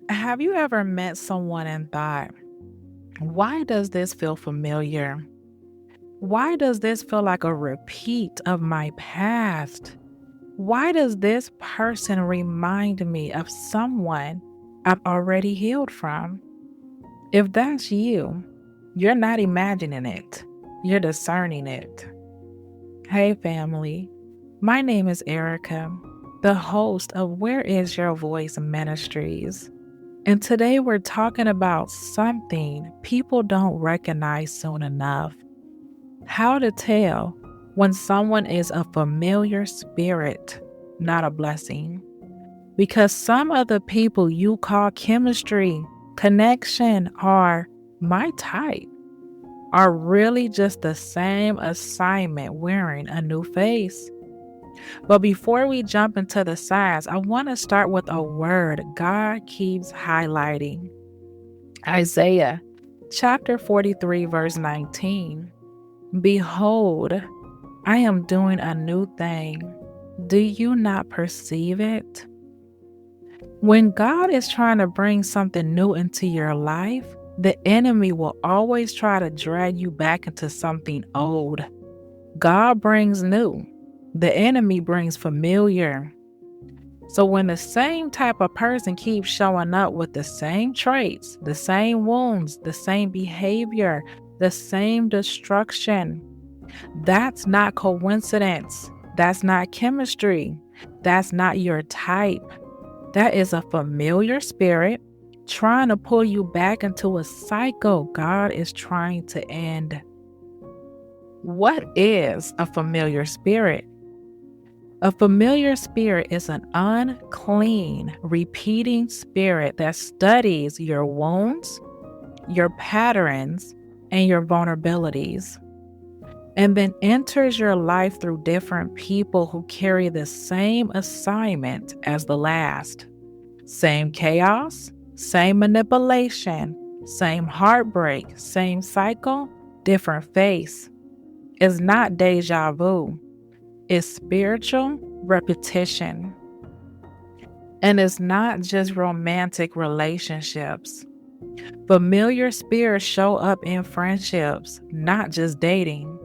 Have you ever met someone and thought, why does this feel familiar? Why does this feel like a repeat of my past? Why does this person remind me of someone I've already healed from? If that's you, you're not imagining it, you're discerning it. Hey, family. My name is Erica, the host of Where Is Your Voice Ministries. And today we're talking about something people don't recognize soon enough: how to tell when someone is a familiar spirit, not a blessing. Because some of the people you call chemistry, connection, or my type are really just the same assignment wearing a new face. But before we jump into the signs, I want to start with a word God keeps highlighting: Isaiah chapter 43, verse 19. Behold, I am doing a new thing. Do you not perceive it? When God is trying to bring something new into your life, the enemy will always try to drag you back into something old. God brings new, the enemy brings familiar. So when the same type of person keeps showing up with the same traits, the same wounds, the same behavior, the same destruction, that's not coincidence. That's not chemistry. That's not your type. That is a familiar spirit trying to pull you back into a cycle God is trying to end. What is a familiar spirit? A familiar spirit is an unclean, repeating spirit that studies your wounds, your patterns, and your vulnerabilities, and then enters your life through different people who carry the same assignment as the last. Same chaos, same manipulation, same heartbreak, same cycle, different face. It's not deja vu. Is spiritual repetition. And it's not just romantic relationships. Familiar spirits show up in friendships, not just dating.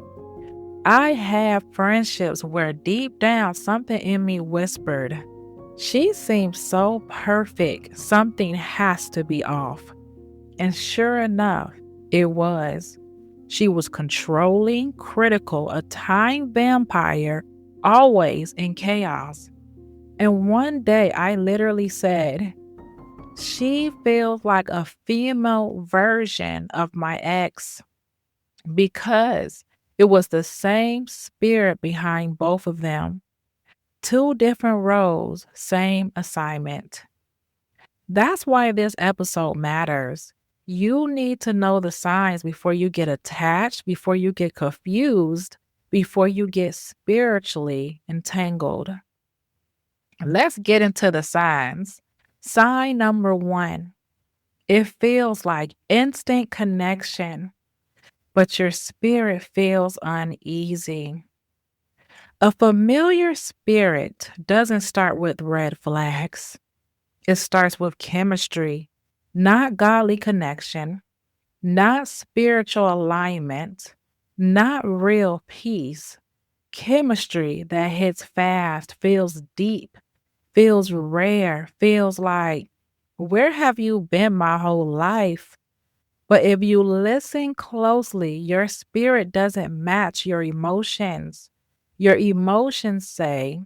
I have friendships where deep down something in me whispered, she seems so perfect, something has to be off. And sure enough, it was. She was controlling, critical, a time vampire, always in chaos. And one day I literally said, she feels like a female version of my ex, because it was the same spirit behind both of them. Two different roles, same assignment. That's why this episode matters. You need to know the signs before you get attached, before you get confused, before you get spiritually entangled. Let's get into the signs. Sign number one: it feels like instant connection, but your spirit feels uneasy. A familiar spirit doesn't start with red flags. It starts with chemistry, not godly connection, not spiritual alignment, not real peace. Chemistry that hits fast, feels deep, feels rare, feels like, where have you been my whole life? But if you listen closely, your spirit doesn't match your emotions. Your emotions say,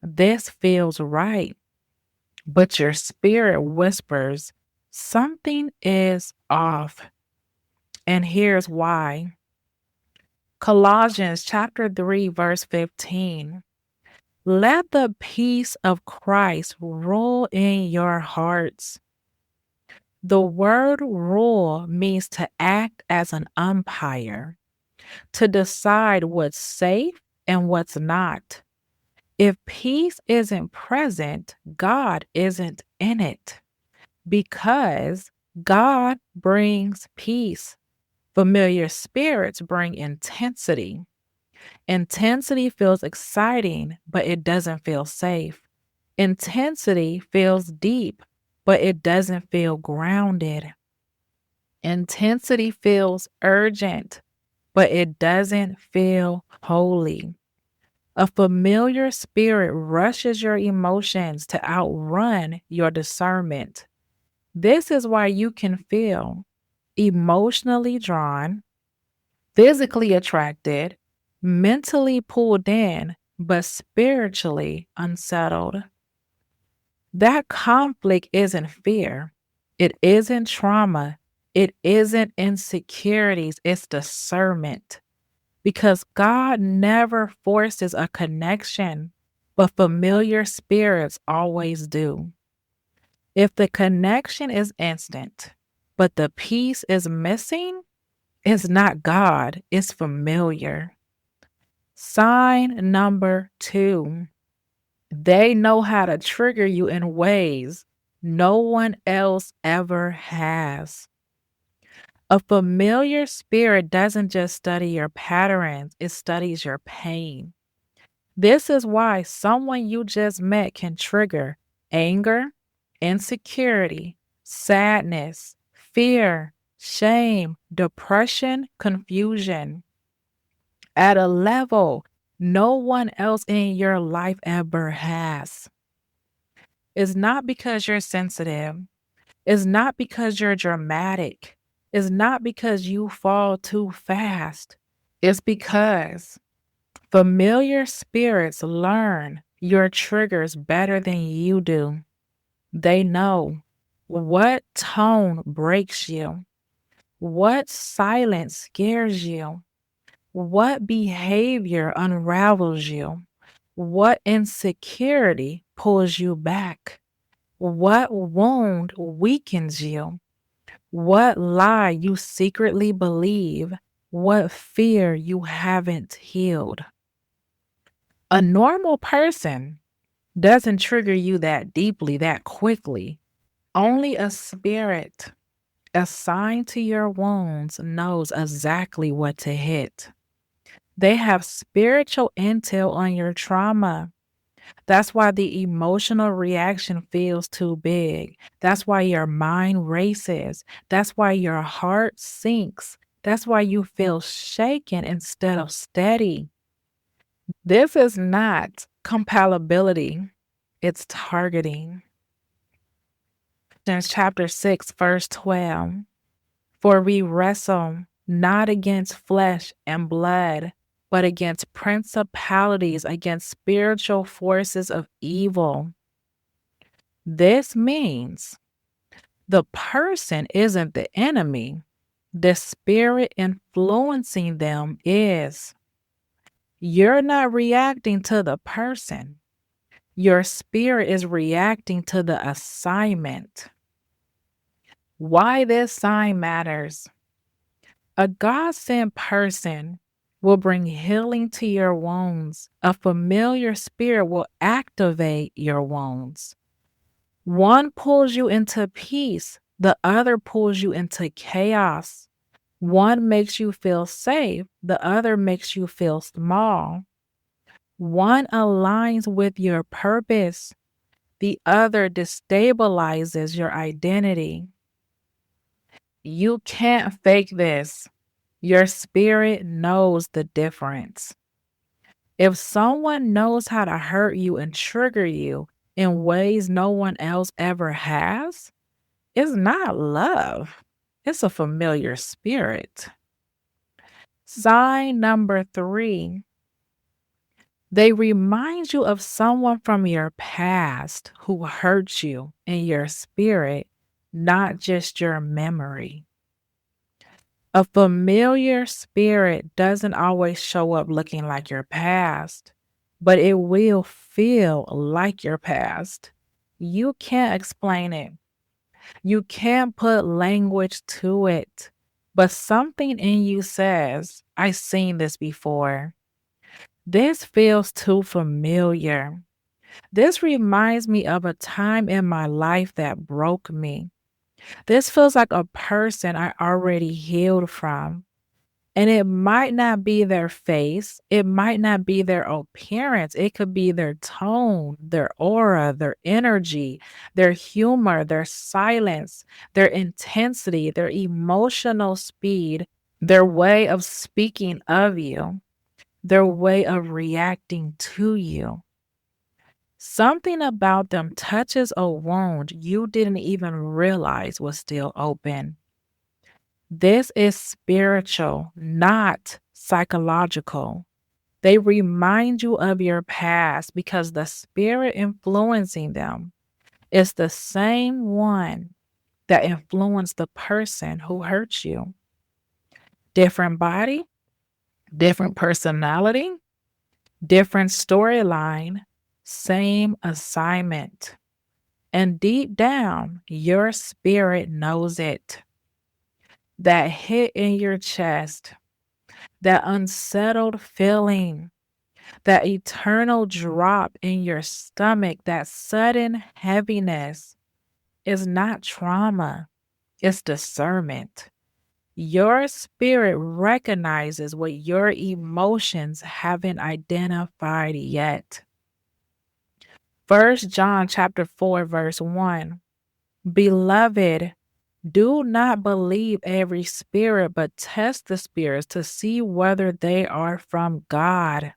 this feels right. But your spirit whispers, something is off. And here's why. Colossians chapter 3, verse 15. Let the peace of Christ rule in your hearts. The word rule means to act as an umpire, to decide what's safe and what's not. If peace isn't present, God isn't in it, because God brings peace. Familiar spirits bring intensity. Intensity feels exciting, but it doesn't feel safe. Intensity feels deep, but it doesn't feel grounded. Intensity feels urgent, but it doesn't feel holy. A familiar spirit rushes your emotions to outrun your discernment. This is why you can feel emotionally drawn, physically attracted, mentally pulled in, but spiritually unsettled. That conflict isn't fear, it isn't trauma, it isn't insecurities, it's discernment. Because God never forces a connection, but familiar spirits always do. If the connection is instant, but the peace is missing, it's not God, it's familiar. Sign number two, they know how to trigger you in ways no one else ever has. A familiar spirit doesn't just study your patterns, it studies your pain. This is why someone you just met can trigger anger, insecurity, sadness, fear, shame, depression, confusion at a level no one else in your life ever has. It's not because you're sensitive. It's not because you're dramatic. It's not because you fall too fast. It's because familiar spirits learn your triggers better than you do. They know what tone breaks you, what silence scares you, what behavior unravels you, what insecurity pulls you back, what wound weakens you, what lie you secretly believe, what fear you haven't healed. A normal person doesn't trigger you that deeply, that quickly. Only a spirit assigned to your wounds knows exactly what to hit. They have spiritual intel on your trauma. That's why the emotional reaction feels too big. That's why your mind races. That's why your heart sinks. That's why you feel shaken instead of steady. This is not compatibility, it's targeting. There's chapter 6, verse 12. For we wrestle not against flesh and blood, but against principalities, against spiritual forces of evil. This means the person isn't the enemy, the spirit influencing them is. You're not reacting to the person, your spirit is reacting to the assignment. Why this sign matters. A God sent person will bring healing to your wounds. A familiar spirit will activate your wounds. One pulls you into peace, the other pulls you into chaos. One makes you feel safe, the other makes you feel small. One aligns with your purpose, the other destabilizes your identity. You can't fake this. Your spirit knows the difference. If someone knows how to hurt you and trigger you in ways no one else ever has, it's not love, it's a familiar spirit. Sign number three, they remind you of someone from your past who hurt you in your spirit, not just your memory. A familiar spirit doesn't always show up looking like your past, but it will feel like your past. You can't explain it. You can't put language to it. But something in you says, I've seen this before. This feels too familiar. This reminds me of a time in my life that broke me. This feels like a person I already healed from. And it might not be their face, it might not be their appearance, it could be their tone, their aura, their energy, their humor, their silence, their intensity, their emotional speed, their way of speaking of you, their way of reacting to you. Something about them touches a wound you didn't even realize was still open. This is spiritual, not psychological. They remind you of your past because the spirit influencing them is the same one that influenced the person who hurt you. Different body, different personality, different storyline, same assignment. And deep down, your spirit knows it. That hit in your chest, that unsettled feeling, that eternal drop in your stomach, that sudden heaviness is not trauma, it's discernment. Your spirit recognizes what your emotions haven't identified yet. First John chapter 4 verse 1. Beloved, do not believe every spirit, but test the spirits to see whether they are from God.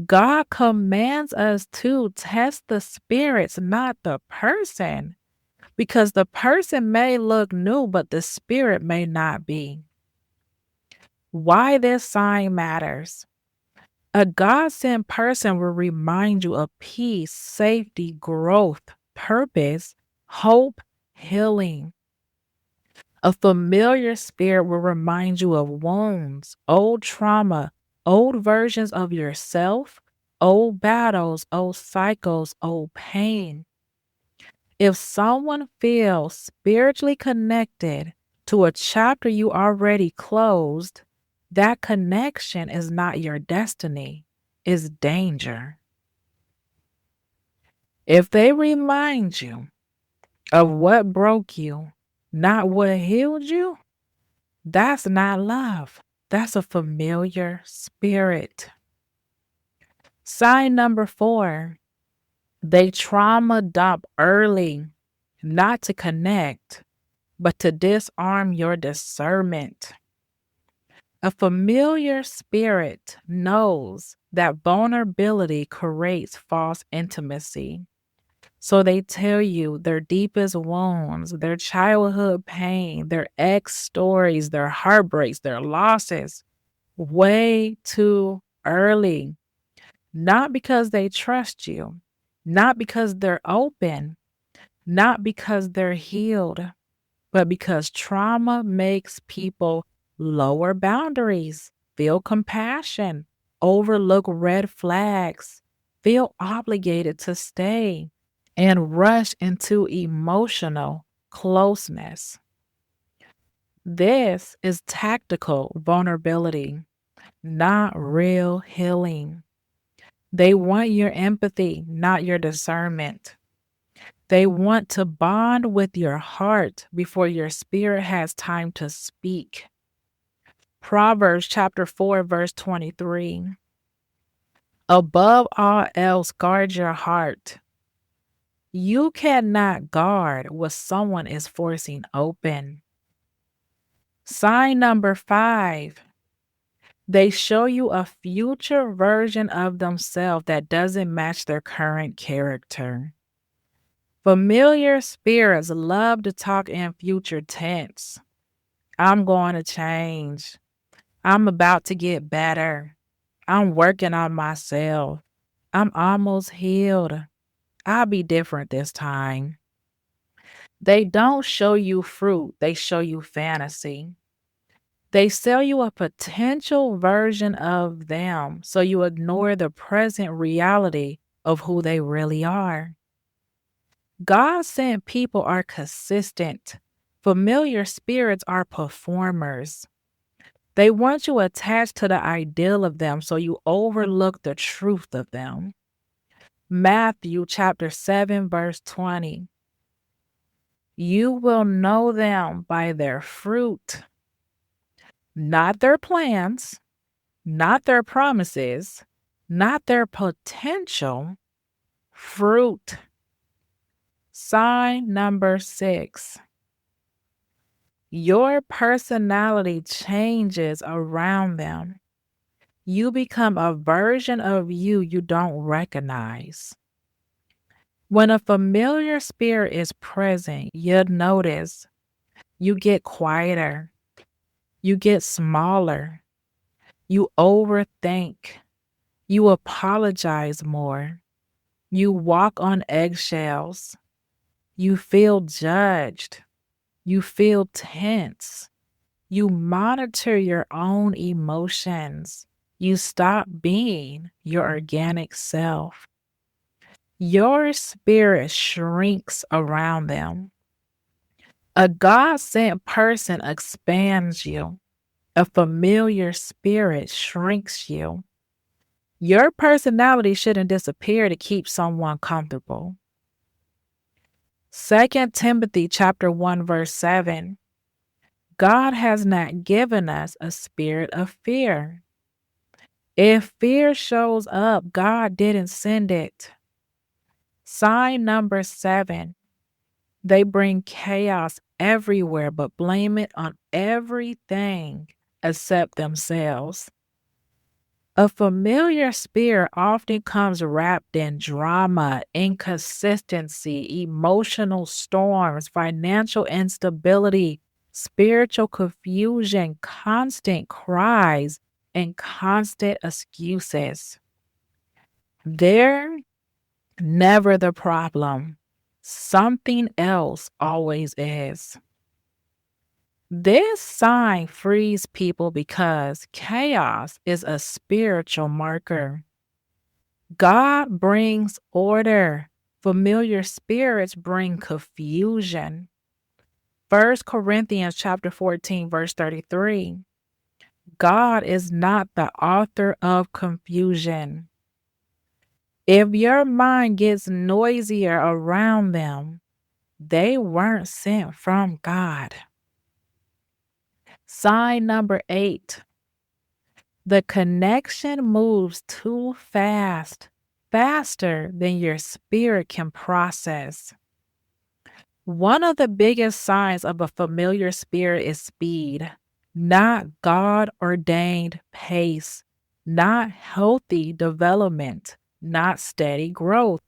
God commands us to test the spirits, not the person, because the person may look new, but the spirit may not be. Why this sign matters. A God sent person will remind you of peace, safety, growth, purpose, hope, healing. A familiar spirit will remind you of wounds, old trauma, old versions of yourself, old battles, old cycles, old pain. If someone feels spiritually connected to a chapter you already closed, that connection is not your destiny, it's danger. If they remind you of what broke you, not what healed you, that's not love. That's a familiar spirit. Sign number 4, they trauma dump early, not to connect, but to disarm your discernment. A familiar spirit knows that vulnerability creates false intimacy. So they tell you their deepest wounds, their childhood pain, their ex stories, their heartbreaks, their losses way too early. Not because they trust you, not because they're open, not because they're healed, but because trauma makes people lower boundaries, feel compassion, overlook red flags, feel obligated to stay, and rush into emotional closeness. This is tactical vulnerability, not real healing. They want your empathy, not your discernment. They want to bond with your heart before your spirit has time to speak. Proverbs chapter 4, verse 23. Above all else, guard your heart. You cannot guard what someone is forcing open. Sign number 5. They show you a future version of themselves that doesn't match their current character. Familiar spirits love to talk in future tense. I'm going to change. I'm about to get better. I'm working on myself. I'm almost healed. I'll be different this time. They don't show you fruit, they show you fantasy. They sell you a potential version of them, so you ignore the present reality of who they really are. God sent people are consistent. Familiar spirits are performers. They want you attached to the ideal of them, so you overlook the truth of them. Matthew chapter 7, verse 20. You will know them by their fruit. not their plans, not their promises, not their potential fruit. Sign number 6. Your personality changes around them. You become a version of you don't recognize. When a familiar spirit is present, you'll notice you get quieter, you get smaller, you overthink, you apologize more, you walk on eggshells, you feel judged, you feel tense, you monitor your own emotions, you stop being your organic self. Your spirit shrinks around them. A God sent person expands you. A familiar spirit shrinks you. Your personality shouldn't disappear to keep someone comfortable. 2 Timothy chapter 1 verse 7. God has not given us a spirit of fear. If fear shows up, God didn't send it. Sign number 7. They bring chaos everywhere but blame it on everything except themselves. A familiar spirit often comes wrapped in drama, inconsistency, emotional storms, financial instability, spiritual confusion, constant cries, and constant excuses. They're never the problem. Something else always is. This sign frees people because chaos is a spiritual marker. God brings order. Familiar spirits bring confusion. 1 Corinthians chapter 14 verse 33. God is not the author of confusion. If your mind gets noisier around them, they weren't sent from God. Sign number 8. The connection moves too fast, faster than your spirit can process. One of the biggest signs of a familiar spirit is speed, not God ordained pace, not healthy development, not steady growth.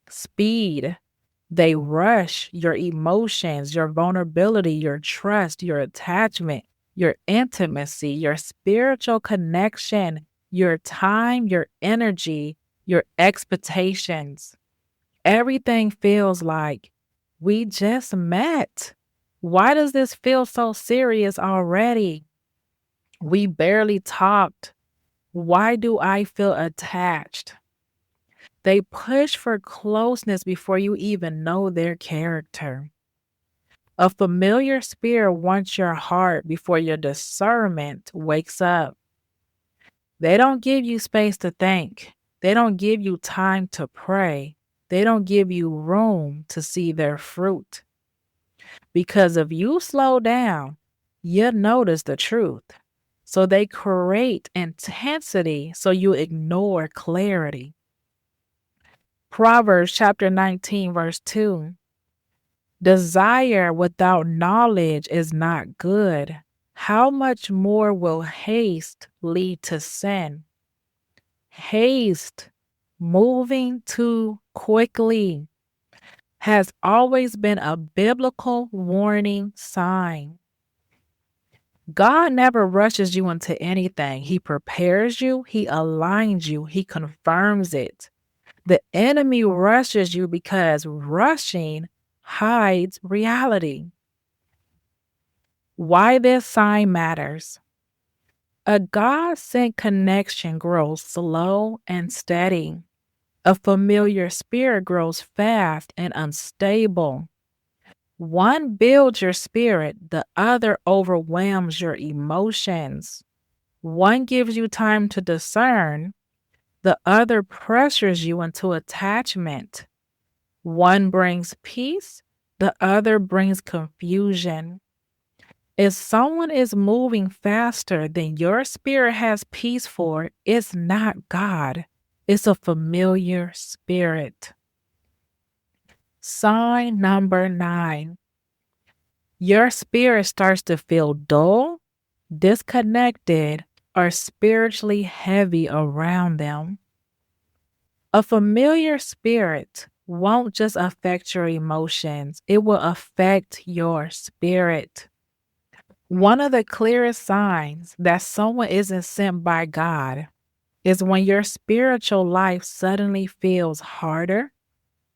Speed. They rush your emotions, your vulnerability, your trust, your attachment, your intimacy, your spiritual connection, your time, your energy, your expectations. Everything feels like we just met. Why does this feel so serious already? We barely talked. Why do I feel attached? They push for closeness before you even know their character. A familiar spirit wants your heart before your discernment wakes up. They don't give you space to think. They don't give you time to pray. They don't give you room to see their fruit. Because if you slow down, you'll notice the truth. So they create intensity so you ignore clarity. Proverbs chapter 19, verse 2. Desire without knowledge is not good. How much more will haste lead to sin? Haste, moving too quickly, has always been a biblical warning sign. God never rushes you into anything. He prepares you, He aligns you, He confirms it. The enemy rushes you because rushing hides reality. Why this sign matters. A God sent connection grows slow and steady. A familiar spirit grows fast and unstable. One builds your spirit, the other overwhelms your emotions. One gives you time to discern, the other pressures you into attachment. One brings peace, the other brings confusion. If someone is moving faster than your spirit has peace for, it's not God. It's a familiar spirit. Sign number 9. Your spirit starts to feel dull, disconnected, or spiritually heavy around them. A familiar spirit won't just affect your emotions, it will affect your spirit. One of the clearest signs that someone isn't sent by God is when your spiritual life suddenly feels harder,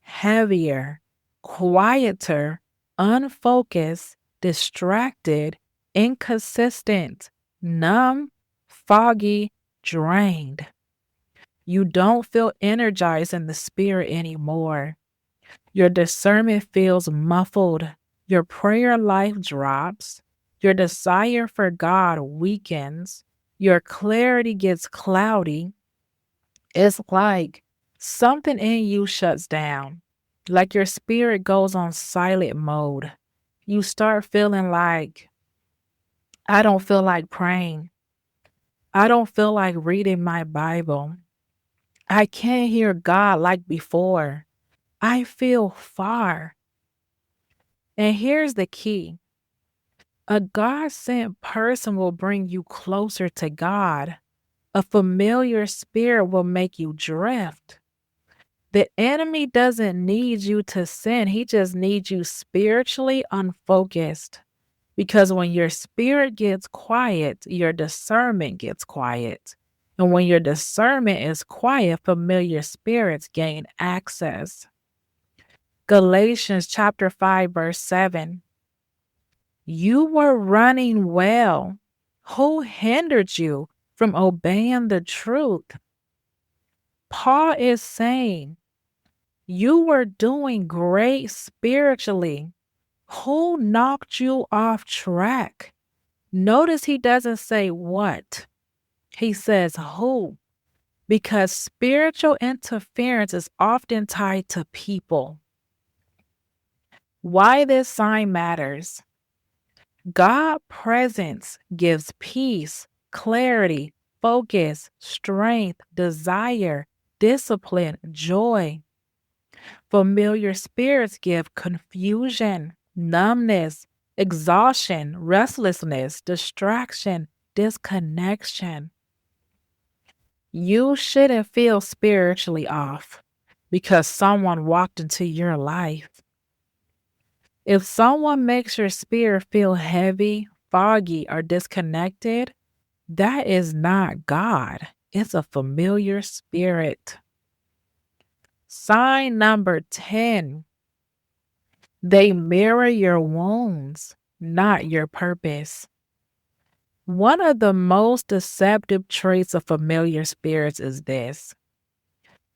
heavier, quieter, unfocused, distracted, inconsistent, numb, foggy, drained. You don't feel energized in the spirit anymore. Your discernment feels muffled. Your prayer life drops. Your desire for God weakens. Your clarity gets cloudy. It's like something in you shuts down, like your spirit goes on silent mode. You start feeling like, I don't feel like praying. I don't feel like reading my Bible. I can't hear God like before. I feel far. And here's the key: a God sent person will bring you closer to God. A familiar spirit will make you drift. The enemy doesn't need you to sin, he just needs you spiritually unfocused. Because when your spirit gets quiet, your discernment gets quiet. And when your discernment is quiet, familiar spirits gain access. Galatians chapter 5, verse 7. You were running well. Who hindered you from obeying the truth? Paul is saying, you were doing great spiritually. Who knocked you off track? Notice he doesn't say what, he says who, because spiritual interference is often tied to people. Why this sign matters: God's presence gives peace, clarity, focus, strength, desire, discipline, joy. Familiar spirits give confusion, numbness, exhaustion, restlessness, distraction, disconnection. You shouldn't feel spiritually off because someone walked into your life. If someone makes your spirit feel heavy, foggy, or disconnected, that is not God. It's a familiar spirit. Sign number 10. They mirror your wounds, not your purpose. One of the most deceptive traits of familiar spirits is this: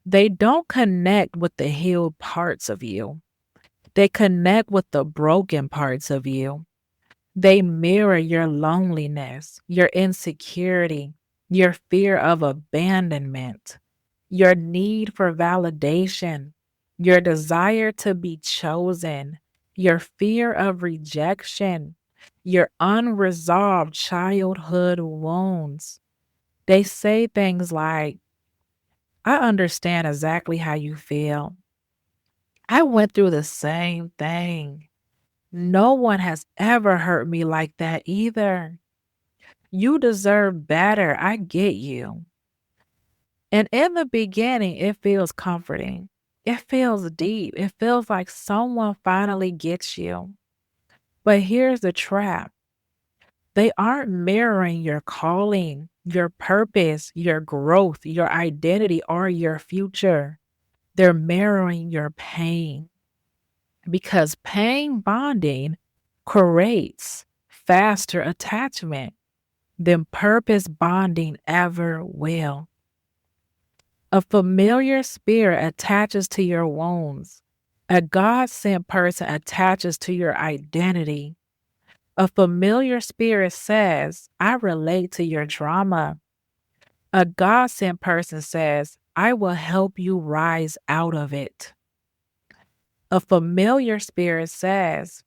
they don't connect with the healed parts of you, they connect with the broken parts of you. They mirror your loneliness, your insecurity, your fear of abandonment, your need for validation, your desire to be chosen, your fear of rejection, your unresolved childhood wounds. They say things like, I understand exactly how you feel. I went through the same thing. No one has ever hurt me like that either. You deserve better. I get you. And in the beginning, it feels comforting. It feels deep. It feels like someone finally gets you. But here's the trap: they aren't mirroring your calling, your purpose, your growth, your identity, or your future. They're mirroring your pain, because pain bonding creates faster attachment than purpose bonding ever will. A familiar spirit attaches to your wounds. A God sent person attaches to your identity. A familiar spirit says, I relate to your drama. A God sent person says, I will help you rise out of it. A familiar spirit says,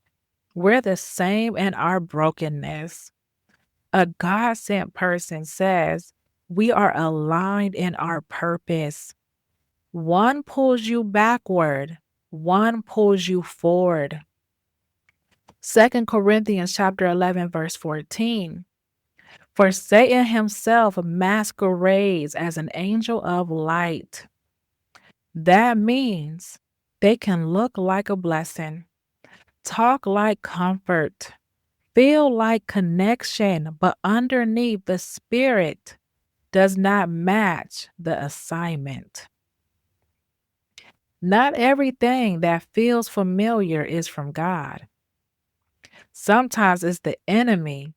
We're the same in our brokenness. A God sent person says we are aligned in our purpose. One pulls you backward, one pulls you forward. 2 Corinthians chapter 11, verse 14. For Satan himself masquerades as an angel of light. That means they can look like a blessing, talk like comfort, feel like connection, but underneath the spirit does not match the assignment. Not everything that feels familiar is from God. Sometimes it's the enemy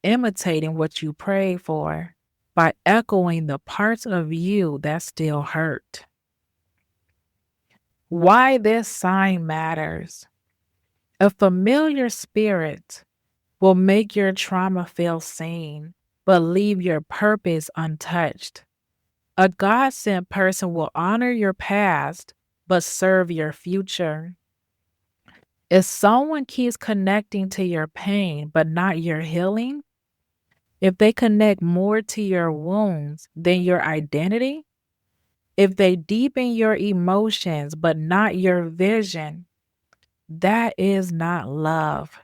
imitating what you prayed for by echoing the parts of you that still hurt. Why this sign matters. A familiar spirit will make your trauma feel seen, but leave your purpose untouched. A God sent person will honor your past, but serve your future. If someone keeps connecting to your pain, but not your healing, if they connect more to your wounds than your identity, if they deepen your emotions, but not your vision, that is not love.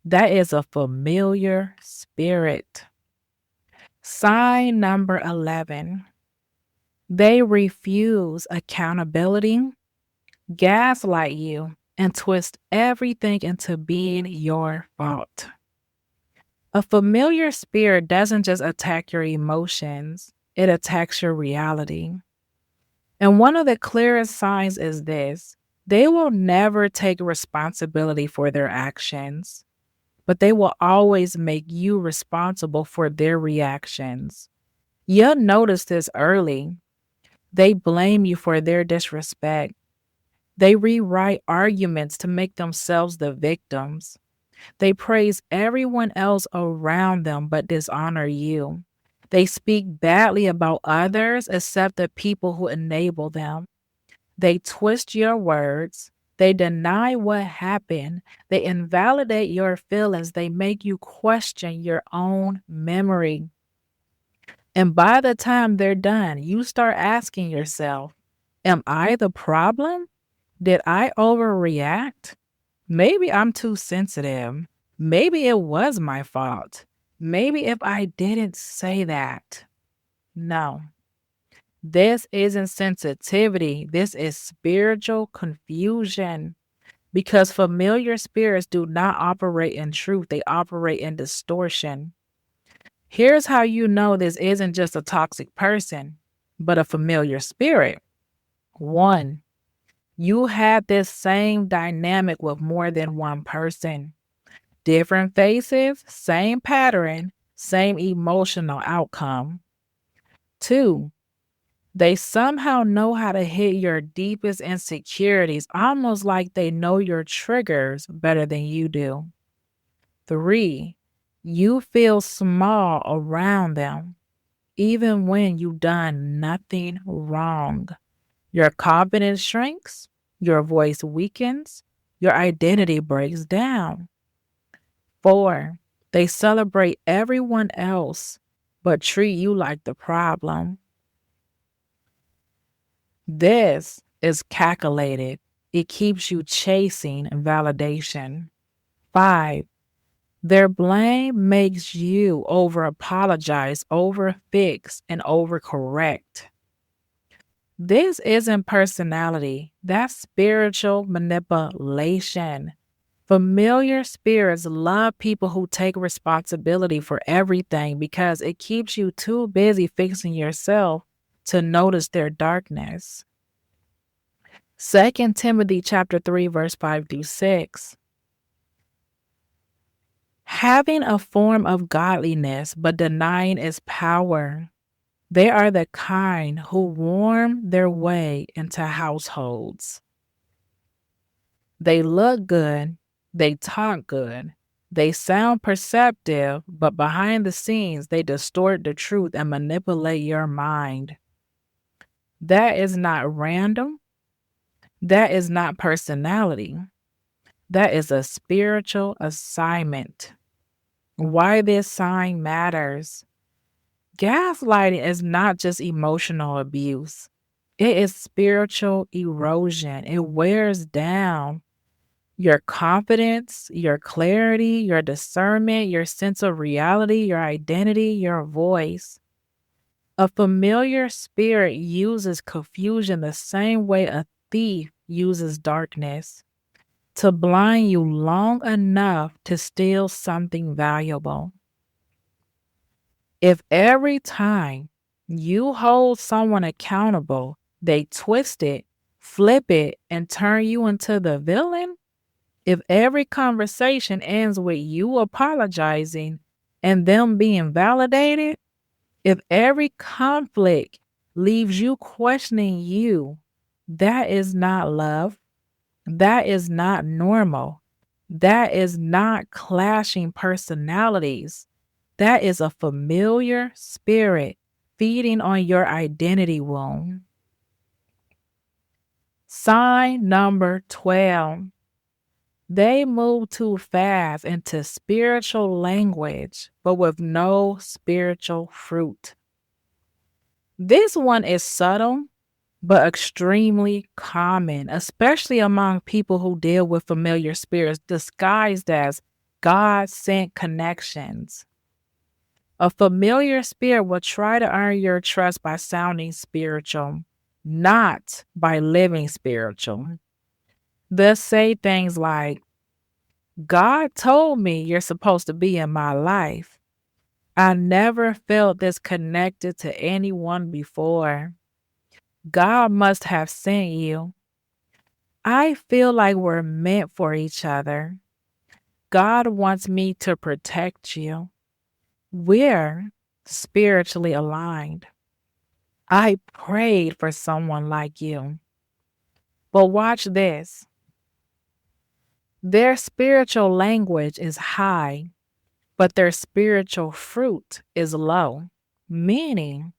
That is a familiar spirit. Sign number 11. They refuse accountability, gaslight you, and twist everything into being your fault. A familiar spirit doesn't just attack your emotions, it attacks your reality. And one of the clearest signs is this: they will never take responsibility for their actions, but they will always make you responsible for their reactions. You'll notice this early. They blame you for their disrespect. They rewrite arguments to make themselves the victims. They praise everyone else around them but dishonor you. They speak badly about others except the people who enable them. They twist your words. They deny what happened. They invalidate your feelings. They make you question your own memory. And by the time they're done, you start asking yourself, am I the problem? Did I overreact? Maybe I'm too sensitive. Maybe it was my fault. Maybe if I didn't say that. No, this isn't sensitivity. This is spiritual confusion because familiar spirits do not operate in truth, they operate in distortion. Here's how you know this isn't just a toxic person, but a familiar spirit. 1, you had this same dynamic with more than one person. Different faces, same pattern, same emotional outcome. 2, they somehow know how to hit your deepest insecurities, almost like they know your triggers better than you do. 3, you feel small around them, even when you've done nothing wrong. Your confidence shrinks, your voice weakens, your identity breaks down. 4, they celebrate everyone else, but treat you like the problem. This is calculated. It keeps you chasing validation. 5, their blame makes you over apologize, over fix, and overcorrect. This isn't personality, that's spiritual manipulation. Familiar spirits love people who take responsibility for everything because it keeps you too busy fixing yourself to notice their darkness. 2 Timothy chapter 3, verse 5 through 6. Having a form of godliness but denying its power. They are the kind who worm their way into households. They look good, they talk good, they sound perceptive, but behind the scenes, they distort the truth and manipulate your mind. That is not random. That is not personality. That is a spiritual assignment. Why this sign matters. Gaslighting is not just emotional abuse, it is spiritual erosion. It wears down your confidence, your clarity, your discernment, your sense of reality, your identity, your voice. A familiar spirit uses confusion the same way a thief uses darkness to blind you long enough to steal something valuable. If every time you hold someone accountable, they twist it, flip it, and turn you into the villain, if every conversation ends with you apologizing and them being validated, if every conflict leaves you questioning you, that is not love. That is not normal. That is not clashing personalities. That is a familiar spirit feeding on your identity wound. Sign number 12. They move too fast into spiritual language, but with no spiritual fruit. This one is subtle, but extremely common, especially among people who deal with familiar spirits disguised as God sent connections. A familiar spirit will try to earn your trust by sounding spiritual, not by living spiritual. They'll say things like, God told me you're supposed to be in my life. I never felt this connected to anyone before. God must have sent you. I feel like we're meant for each other. God wants me to protect you. We're spiritually aligned. I prayed for someone like you. But watch this. Their spiritual language is high, but their spiritual fruit is low. Meaning,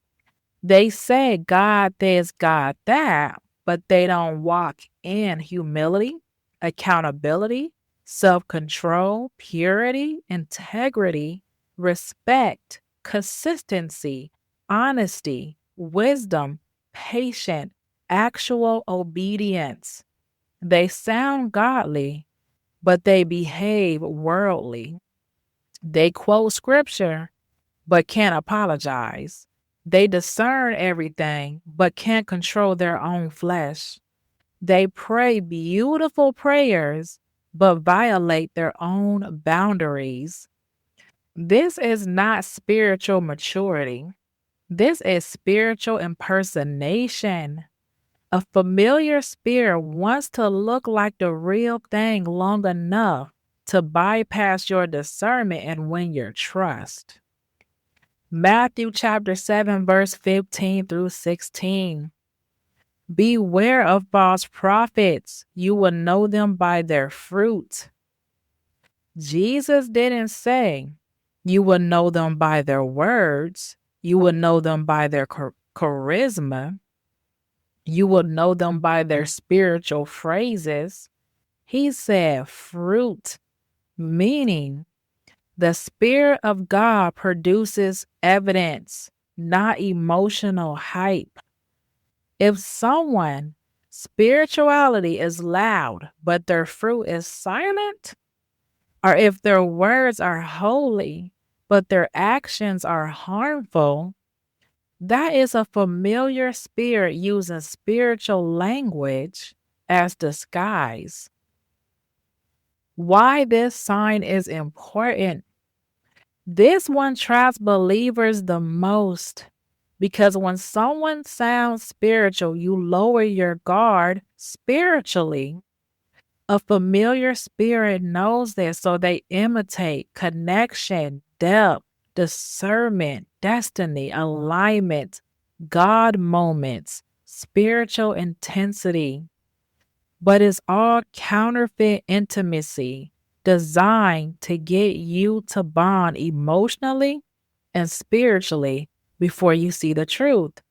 they say God this, God that, but they don't walk in humility, accountability, self control, purity, integrity, respect, consistency, honesty, wisdom, patience, actual obedience. They sound godly, but they behave worldly. They quote scripture, but can't apologize. They discern everything, but can't control their own flesh. They pray beautiful prayers, but violate their own boundaries. This is not spiritual maturity. This is spiritual impersonation. A familiar spirit wants to look like the real thing long enough to bypass your discernment and win your trust. Matthew chapter 7, verse 15 through 16. Beware of false prophets. You will know them by their fruit. Jesus didn't say you will know them by their words. You will know them by their charisma. You will know them by their spiritual phrases. He said fruit, meaning the Spirit of God produces evidence, not emotional hype. If someone spirituality is loud, but their fruit is silent, or if their words are holy, but their actions are harmful, that is a familiar spirit using spiritual language as disguise. Why this sign is important. This one traps believers the most because when someone sounds spiritual, you lower your guard spiritually. A familiar spirit knows this, so they imitate connection, depth, discernment, destiny, alignment, God moments, spiritual intensity. But it's all counterfeit intimacy designed to get you to bond emotionally and spiritually before you see the truth.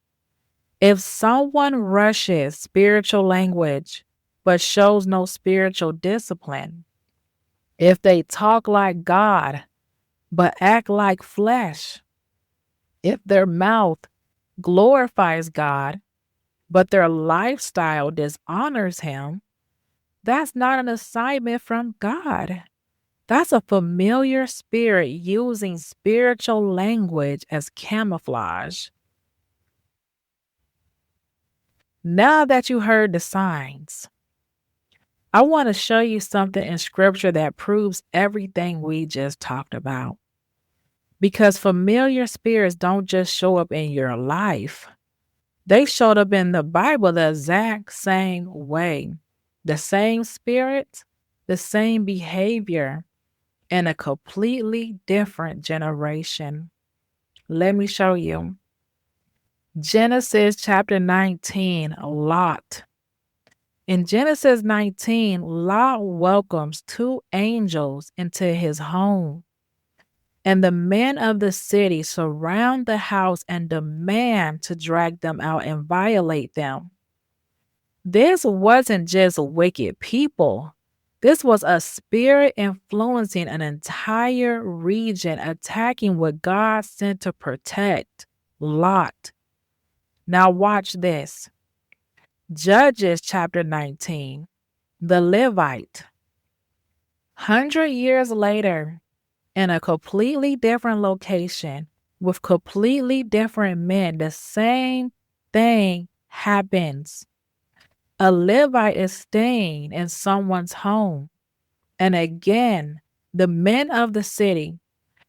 If someone rushes spiritual language but shows no spiritual discipline, if they talk like God but act like flesh, if their mouth glorifies God but their lifestyle dishonors Him, that's not an assignment from God. That's a familiar spirit using spiritual language as camouflage. Now that you heard the signs, I want to show you something in scripture that proves everything we just talked about. Because familiar spirits don't just show up in your life, they showed up in the Bible the exact same way. The same spirit, the same behavior, in a completely different generation. Let me show you. Genesis chapter 19, Lot. In Genesis 19, Lot welcomes two angels into his home, and the men of the city surround the house and demand to drag them out and violate them. This wasn't just wicked people. This was a spirit influencing an entire region, attacking what God sent to protect Lot. Now, watch this. Judges chapter 19, the Levite. 100 years later, in a completely different location, with completely different men, the same thing happens. A Levite is staying in someone's home. And again, the men of the city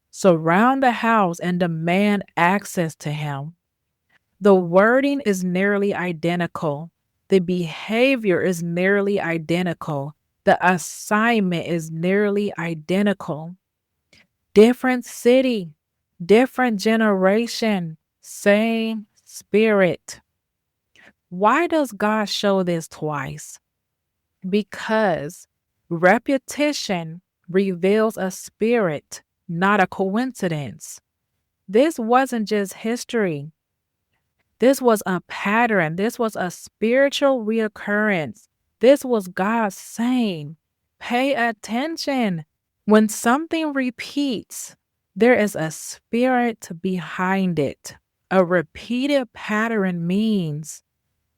surround the house and demand access to him. The wording is nearly identical. The behavior is nearly identical. The assignment is nearly identical. Different city, different generation, same spirit. Why does God show this twice? Because repetition reveals a spirit, not a coincidence. This wasn't just history. This was a pattern. This was a spiritual reoccurrence. This was God saying, pay attention. When something repeats, there is a spirit behind it. A repeated pattern means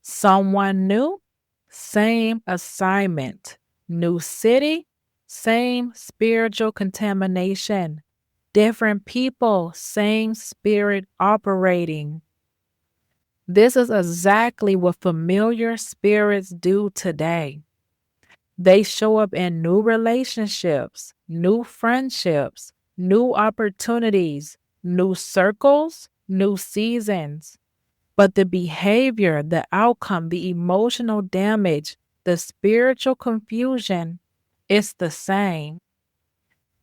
someone new, same assignment. New city, same spiritual contamination. Different people, same spirit operating. This is exactly what familiar spirits do today. They show up in new relationships, new friendships, new opportunities, new circles, new seasons. But the behavior, the outcome, the emotional damage, the spiritual confusion, it's the same.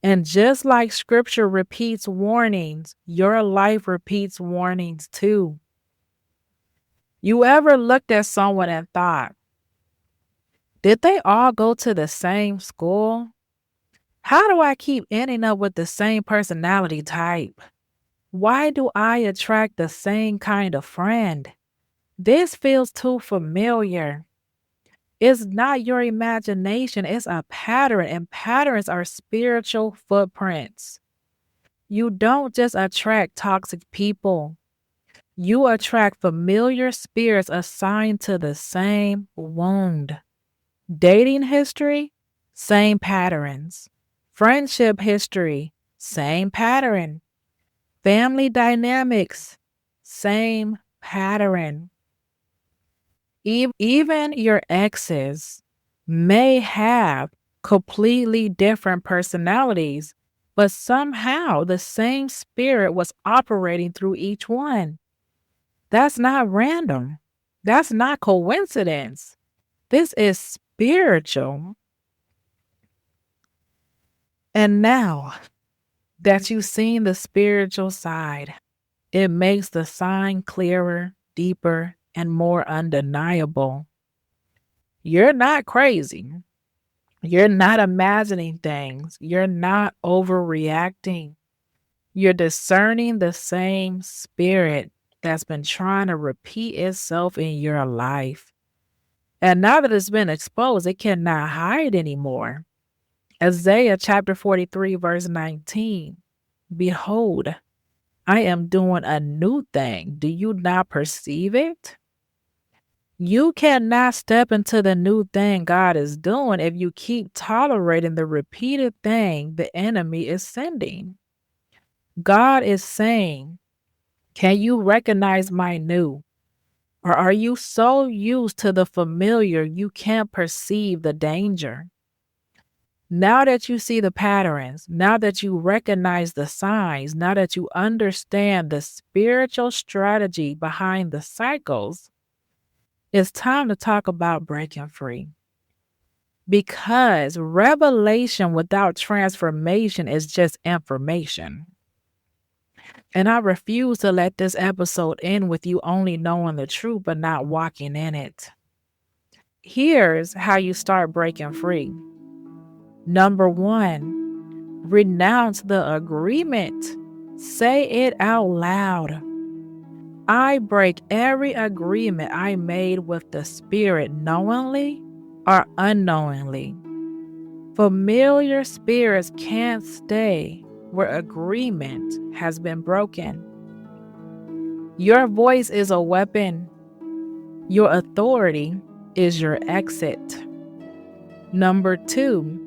And just like scripture repeats warnings, your life repeats warnings too. You ever looked at someone and thought, did they all go to the same school? How do I keep ending up with the same personality type? Why do I attract the same kind of friend? This feels too familiar. It's not your imagination, it's a pattern, and patterns are spiritual footprints. You don't just attract toxic people, you attract familiar spirits assigned to the same wound. Dating history, same patterns. Friendship history, same pattern. Family dynamics, same pattern. Even your exes may have completely different personalities, but somehow the same spirit was operating through each one. That's not random. That's not coincidence. This is spiritual. And now that you've seen the spiritual side, it makes the sign clearer, deeper, and more undeniable. You're not crazy. You're not imagining things. You're not overreacting. You're discerning the same spirit that's been trying to repeat itself in your life. And now that it's been exposed, it cannot hide anymore. Isaiah chapter 43, verse 19. Behold, I am doing a new thing. Do you not perceive it? You cannot step into the new thing God is doing if you keep tolerating the repeated thing the enemy is sending. God is saying, can you recognize my new? Or are you so used to the familiar you can't perceive the danger? Now that you see the patterns, now that you recognize the signs, now that you understand the spiritual strategy behind the cycles, it's time to talk about breaking free. Because revelation without transformation is just information. And I refuse to let this episode end with you only knowing the truth but not walking in it. Here's how you start breaking free. Number 1, renounce the agreement. Say it out loud. I break every agreement I made with the Spirit knowingly or unknowingly. Familiar spirits can't stay where agreement has been broken. Your voice is a weapon. Your authority is your exit. Number 2,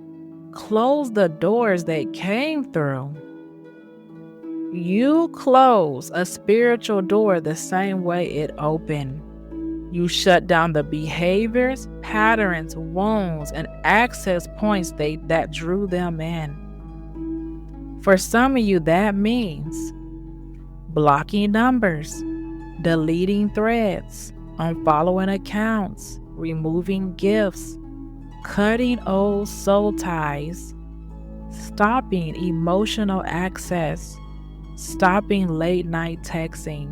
close the doors they came through. You close a spiritual door the same way it opened. You shut down the behaviors, patterns, wounds, and access points that drew them in. For some of you, that means blocking numbers, deleting threads, unfollowing accounts, removing gifts, cutting old soul ties, stopping emotional access, stopping late night texting,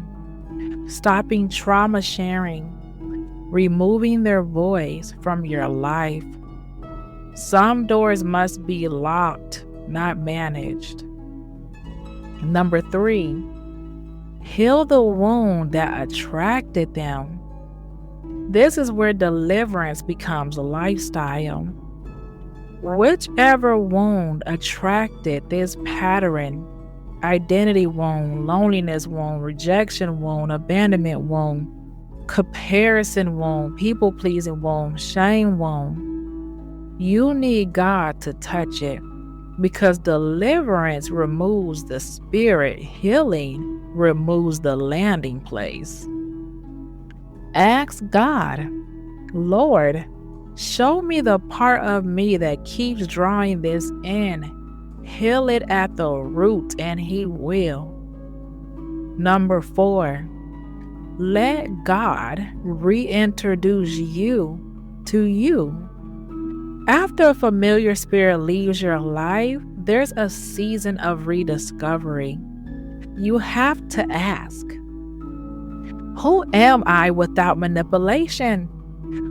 stopping trauma sharing, removing their voice from your life. Some doors must be locked, not managed. Number 3, heal the wound that attracted them. This is where deliverance becomes a lifestyle. Whichever wound attracted this pattern, identity wound, loneliness wound, rejection wound, abandonment wound, comparison wound, people-pleasing wound, shame wound, you need God to touch it, because deliverance removes the spirit, healing removes the landing place. Ask God, Lord, show me the part of me that keeps drawing this in. Heal it at the root, and He will. Number 4, let God reintroduce you to you. After a familiar spirit leaves your life, there's a season of rediscovery. You have to ask, who am I without manipulation?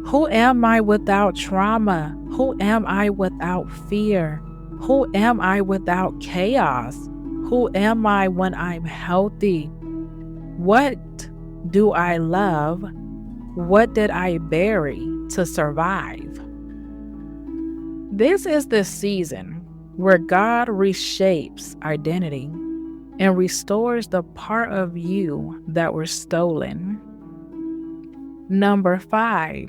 Who am I without trauma? Who am I without fear? Who am I without chaos? Who am I when I'm healthy? What do I love? What did I bury to survive? This is the season where God reshapes identity and restores the part of you that were stolen. Number 5,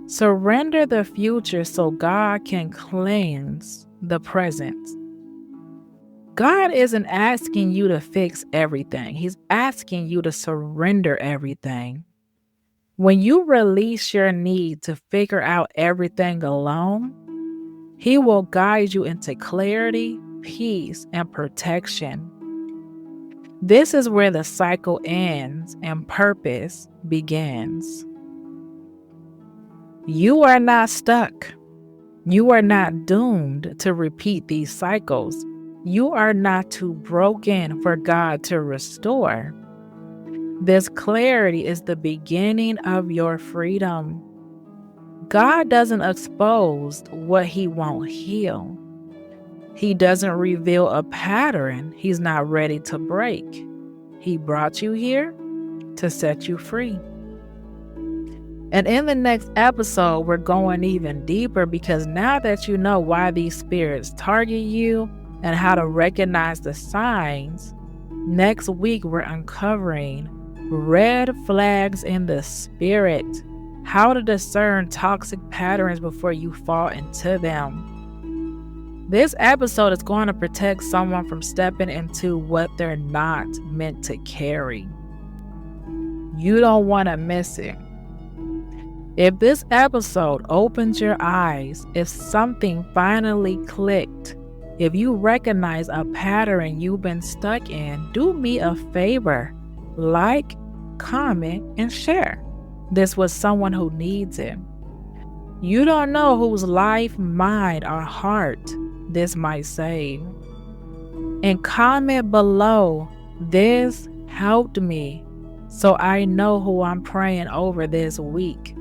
surrender the future so God can cleanse the present. God isn't asking you to fix everything. He's asking you to surrender everything. When you release your need to figure out everything alone, He will guide you into clarity, peace, and protection. This is where the cycle ends and purpose begins. You are not stuck. You are not doomed to repeat these cycles. You are not too broken for God to restore. This clarity is the beginning of your freedom. God doesn't expose what He won't heal. He doesn't reveal a pattern He's not ready to break. He brought you here to set you free. And in the next episode, we're going even deeper because now that you know why these spirits target you and how to recognize the signs, next week we're uncovering red flags in the spirit, how to discern toxic patterns before you fall into them. This episode is going to protect someone from stepping into what they're not meant to carry. You don't want to miss it. If this episode opens your eyes, if something finally clicked, if you recognize a pattern you've been stuck in, do me a favor. Like, comment, and share this with someone who needs it. You don't know whose life, mind, or heart this might save. And comment below, this helped me, so I know who I'm praying over this week.